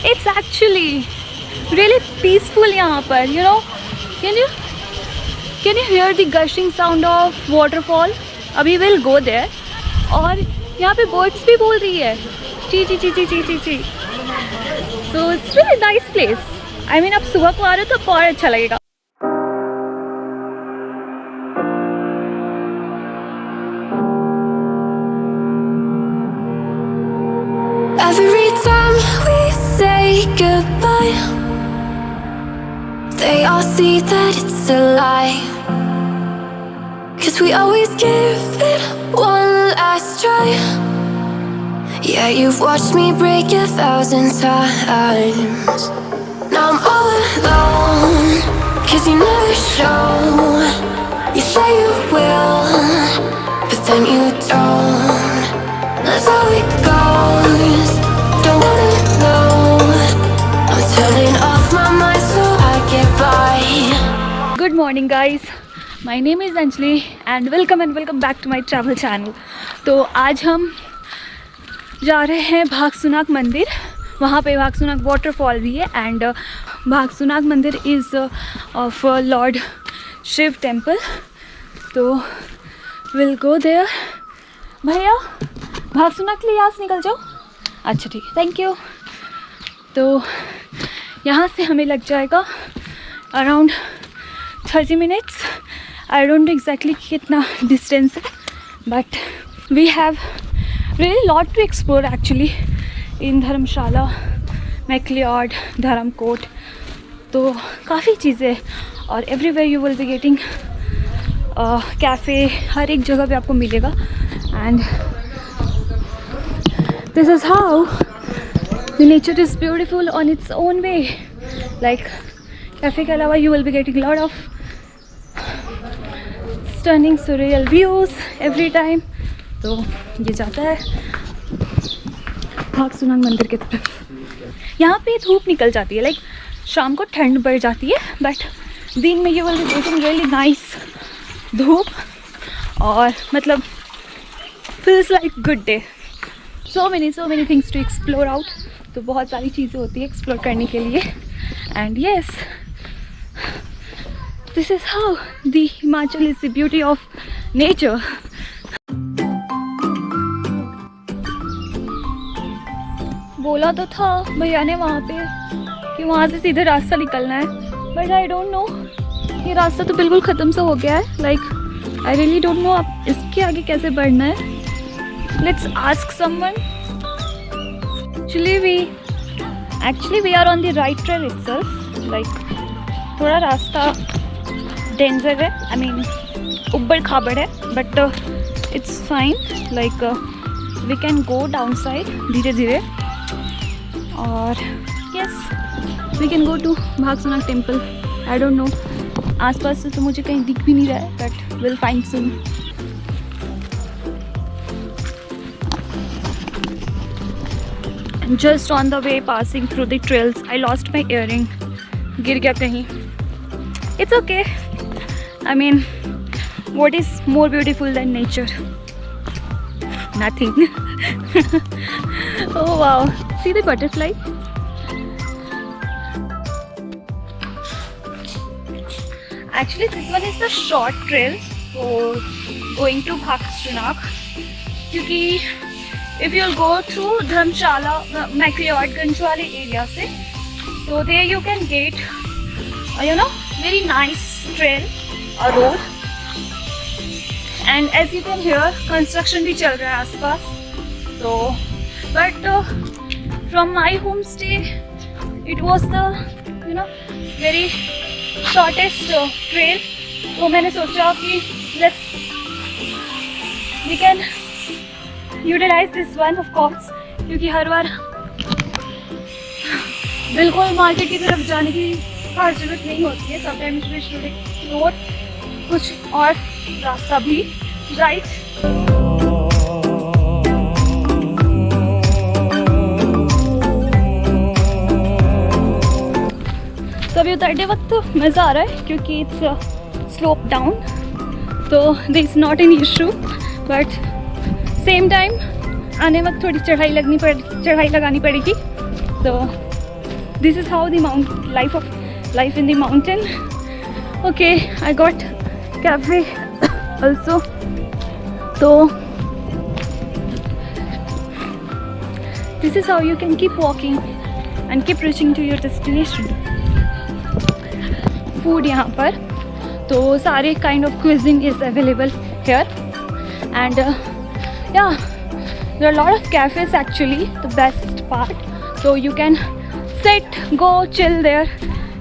It's actually really peaceful यहाँ पर. You know, can you hear the gushing sound of waterfall? अभी we'll go there. और यहाँ पे birds भी बोल रही है ची ची ची ची ची ची ची. So it's really nice place. I mean, आप सुबह को आ रहे हो तो और अच्छा लगेगा. Every time we say goodbye, they all see that it's a lie. 'Cause we always give it one last try. Yeah, you've watched me break 1,000 times. Now I'm all alone, 'cause you never show. You say you will, but then you don't. That's how it goes. Don't wanna know. I'm turning off my mind so I get by. Good morning guys. My name is Anjali and welcome back to my travel channel. तो आज हम जा रहे हैं भागसुनाग मंदिर. वहाँ पे Bhagsunag waterfall भी है एंड भागसुनाग मंदिर is of lord Shiva temple. तो विल गो देयर. भैया भागसुनाग के लिए यहाँ से निकल जाओ. अच्छा ठीक है, थैंक यू. तो यहाँ से हमें लग जाएगा around 30 minutes. I don't know exactly कितना डिस्टेंस है, but we have really lot to explore actually in Dharamshala, McLeod, Dharamkot. तो काफ़ी चीज़ें और everywhere you will be getting cafe. हर एक जगह पे आपको मिलेगा. And this is how the nature is beautiful on its own way. Like cafe के अलावा you will be getting a lot of stunning surreal views every time. तो ये जाता है भागसुनाग मंदिर की तरफ. यहाँ पे धूप निकल जाती है, लाइक शाम को ठंड बढ़ जाती है, बट दिन में you will be getting really nice धूप. और मतलब feels like good day. so many things to explore out. तो बहुत सारी चीज़ें होती है एक्सप्लोर करने के लिए. And yes, this is how the Himachal is the beauty of nature. बोला तो था भैया ने वहाँ पे कि वहाँ से सीधे रास्ता निकलना है, बट आई डोंट नो. ये रास्ता तो बिल्कुल ख़त्म सा हो गया है. Like I really don't know अब इसके आगे कैसे बढ़ना है. Let's ask someone. Actually we are on the right trail itself. Like थोड़ा रास्ता डेंजर है, I mean उबड़ खाबड़ है, but it's fine. Like we can go downside धीरे धीरे. और yes, we can go to Bhagsunag temple. I don't know, आसपास से तो मुझे कहीं दिख भी नहीं रहा है, but we'll find soon. Just on the way passing through the trails, I lost my earring. गिर गया कहीं. It's okay. I mean, what is more beautiful than nature? Nothing. Oh wow! See the butterfly? Actually, this one is the short trail for going to Bhagsunag. क्योंकि if you'll go through dharamshala, McLeodganj वाले area से, so there you can get very nice trail or road. And as you can hear, construction भी चल रहा है आसपास. So but from my homestay it was the very shortest trail. तो मैंने सोचा कि we can utilize this one of course, क्योंकि हर बार बिल्कुल मार्केट की तरफ जाने की खास जरूरत नहीं होती है. समटाइम्स वी शुड एक्सप्लोर कुछ और रास्ता भी, राइट. तो अभी उतरते वक्त तो मज़ा आ रहा है क्योंकि इट्स स्लोप डाउन, तो this is not an issue. But same time आने वक्त थोड़ी चढ़ाई लगानी पड़ेगी. तो this is how the life in the mountain. Okay, I got cafe also. So this is how you can keep walking and keep reaching to your destination. Food यहाँ पर तो सारे kind of cuisine is available here, and yeah, there are a lot of cafes actually, the best part. So you can sit, go chill there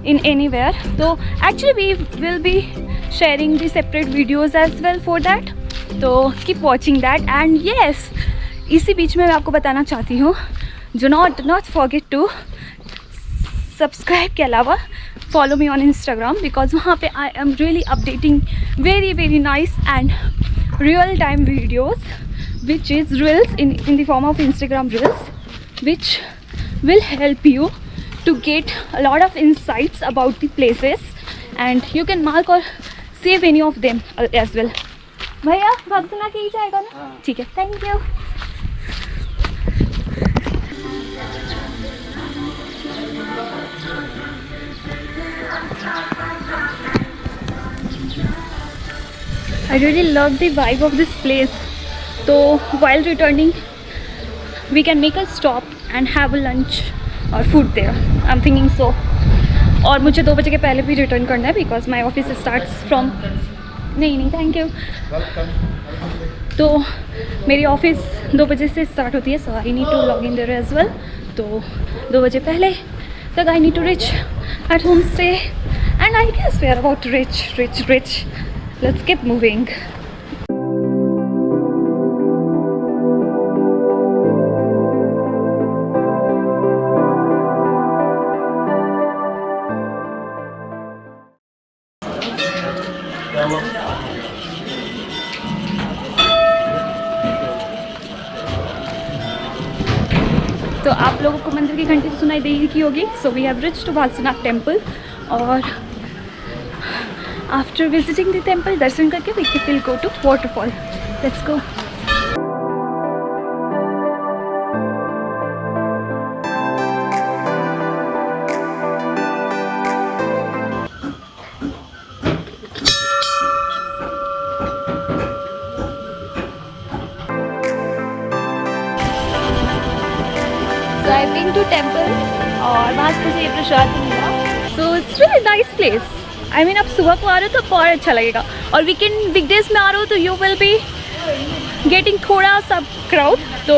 in anywhere. So actually we will be sharing the separate videos as well for that, so keep watching that. And yes, इसी बीच में मैं आपको बताना चाहती हूँ, do not forget to subscribe के अलावा follow me on Instagram, because वहाँ पे I am really updating very nice and real time videos, which is reels in the form of Instagram reels, which will help you to get a lot of insights about the places, and you can mark or save any of them as well. भैया भागसुना के ही जाएगा ना? ठीक है, thank you. I really love the vibe of this place. So while returning, we can make a stop and have a lunch or food there. I'm thinking so. और मुझे 2 बजे के पहले भी रिटर्न करना है, because my office starts from नहीं thank you. तो मेरी ऑफिस 2 बजे से स्टार्ट होती है, so I need to log in there as well. तो 2 बजे पहले तक I need to reach at homestay, and I guess we are about to reach. Let's keep moving. तो आप लोगों को मंदिर की घंटी सुनाई दे रही होगी. So we have reached to Bhagsunag temple, और आफ्टर विजिटिंग द टेम्पल, दर्शन करके we will go to waterfall. Let's go. I've been to temple और वहाँ से मुझे ये प्रसाद मिला. So it's really nice place. I mean आप सुबह को आ रहे हो तो और अच्छा लगेगा, और वीकडेज में आ रहे हो तो you will be getting थोड़ा सा crowd, तो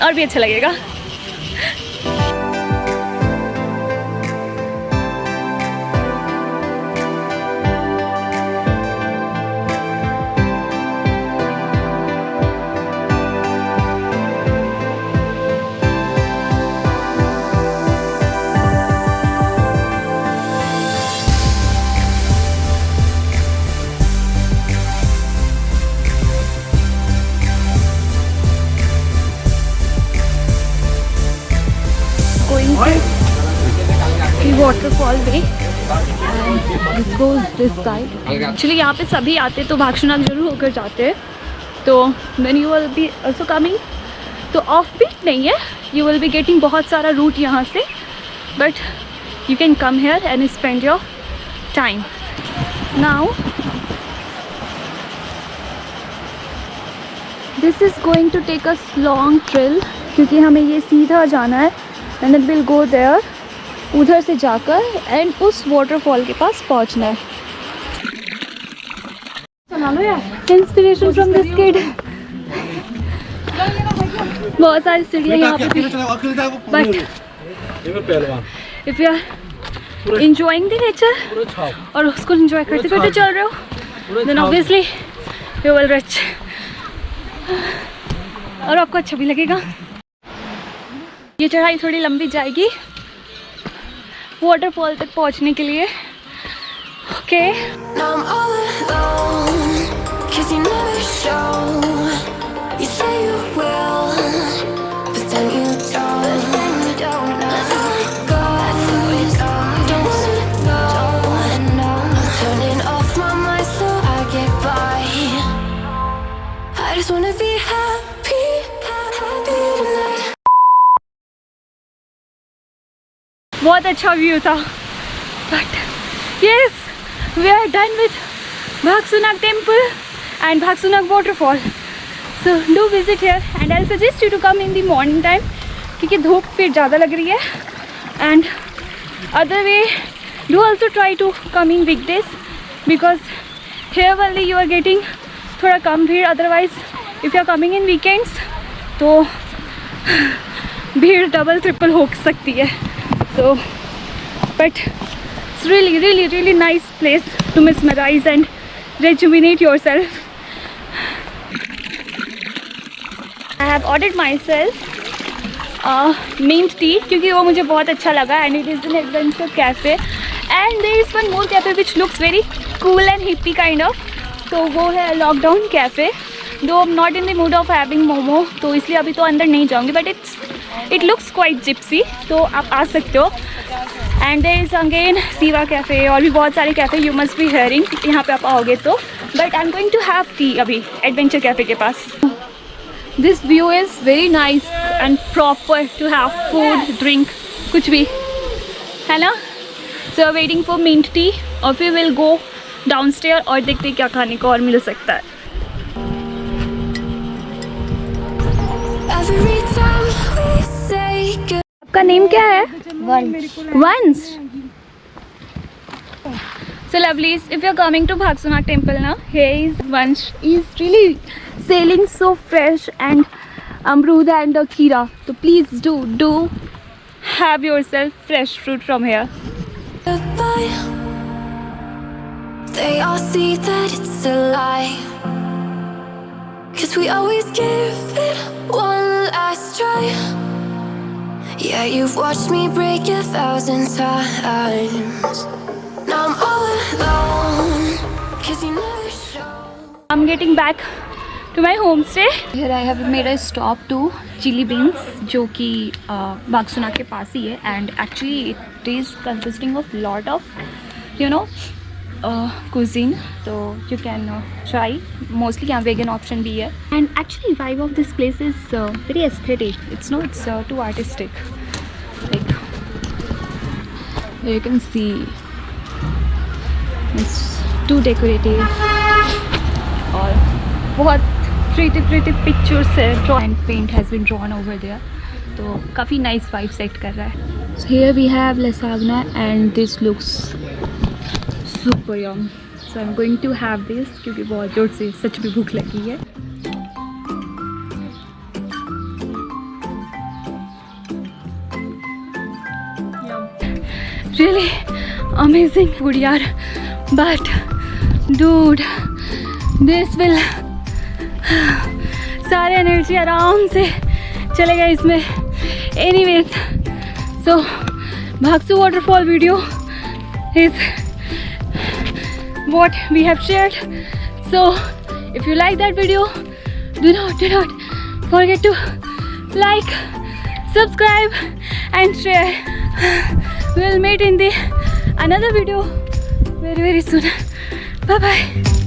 और भी अच्छा लगेगा. The waterfall way, and it goes this side. Actually यहाँ पे सभी आते तो भागसुनाग जरूर होकर जाते हैं. तो when you will be also coming, तो offbeat नहीं है, you will be getting बहुत सारा route यहाँ से, but you can come here and spend your time. Now this is going to take us long trail, क्योंकि हमें ये सीधा जाना है, and then we'll go there, उधर से जाकर एंड उस वाटरफॉल के पास पहुंचना है. Inspiration from this kid. बहुत सारी सीढ़ियाँ यहाँ पे भी, but if you are enjoying the nature और उसको enjoy करते करते चल रहे हो, then obviously you will reach, और आपको अच्छा भी लगेगा. ये चढ़ाई थोड़ी लंबी जाएगी वाटरफॉल तक पहुंचने के लिए. Okay. Now I'm all alone, 'cause you never show. You say you will, but then you don't. Let's let go. Don't wanna know. I'm turning off my mind so I get by. I just wanna be happy. बहुत अच्छा view था. But yes, we are done with BHAGSUNAG temple and BHAGSUNAG waterfall. So do visit here and I'll suggest you to come in the morning time क्योंकि धूप फिर ज़्यादा लग रही है. And other way, do also try to come in weekdays because here only you are getting थोड़ा कम भीड़. Otherwise if you are coming in weekends तो भीड़ डबल ट्रिपल हो सकती है. So but it's really nice place to mesmerize and rejuvenate yourself. I have ordered myself mint tea क्योंकि वो मुझे बहुत अच्छा लगा and it is an adventure cafe and there is one more cafe which looks very cool and hippie kind of. तो वो है lockdown cafe. Though I'm not in the mood of having momo तो इसलिए अभी तो अंदर नहीं जाऊँगी but it looks quite gypsy तो आप आ सकते हो. And there is again Siva cafe और भी बहुत सारे cafe you must be hearing यहाँ पे आप आओगे तो. But I'm going to have tea अभी adventure cafe के पास. This view is very nice and proper to have food, drink, कुछ भी है ना. So we're waiting for mint tea और फिर we'll go downstairs और देखते क्या खाने को और मिल सकता है. Every time we say goodbye. आपका नेम क्या है? Once. So lovelies, if you're coming to BHAGSUNAG temple now, here is Vansh. He's really selling so fresh and amrud and kheera. So please do have yourself fresh fruit from here. They all see that it's a lie, 'cause we always give it one last try. Yeah, you've watched me break 1,000 times. Now I'm all alone, 'cause you never show. I'm getting back to my homestay. Here I have made a stop to chili beans जो कि BHAGSUNAG के पास ही है and actually it is consisting of lot of cuisine so you can try. Mostly यहाँ vegan option भी है and actually vibe of this place is very aesthetic. It's too artistic. Like you can see it's too decorative और बहुत pretty pictures है and paint has been drawn over there तो काफ़ी nice vibe set कर रहा है. So here we have lasagna and this looks super yum. So I'm going to have this क्योंकि बहुत जोर से सच में भूख लगी है. Really amazing food यार. But dude, this will सारे एनर्जी आराम से चलेगा इसमें. Anyways, so Bhagsu waterfall video is what we have shared. So if you like that video, do not forget to like, subscribe and share. We'll meet in the another video very soon. Bye bye.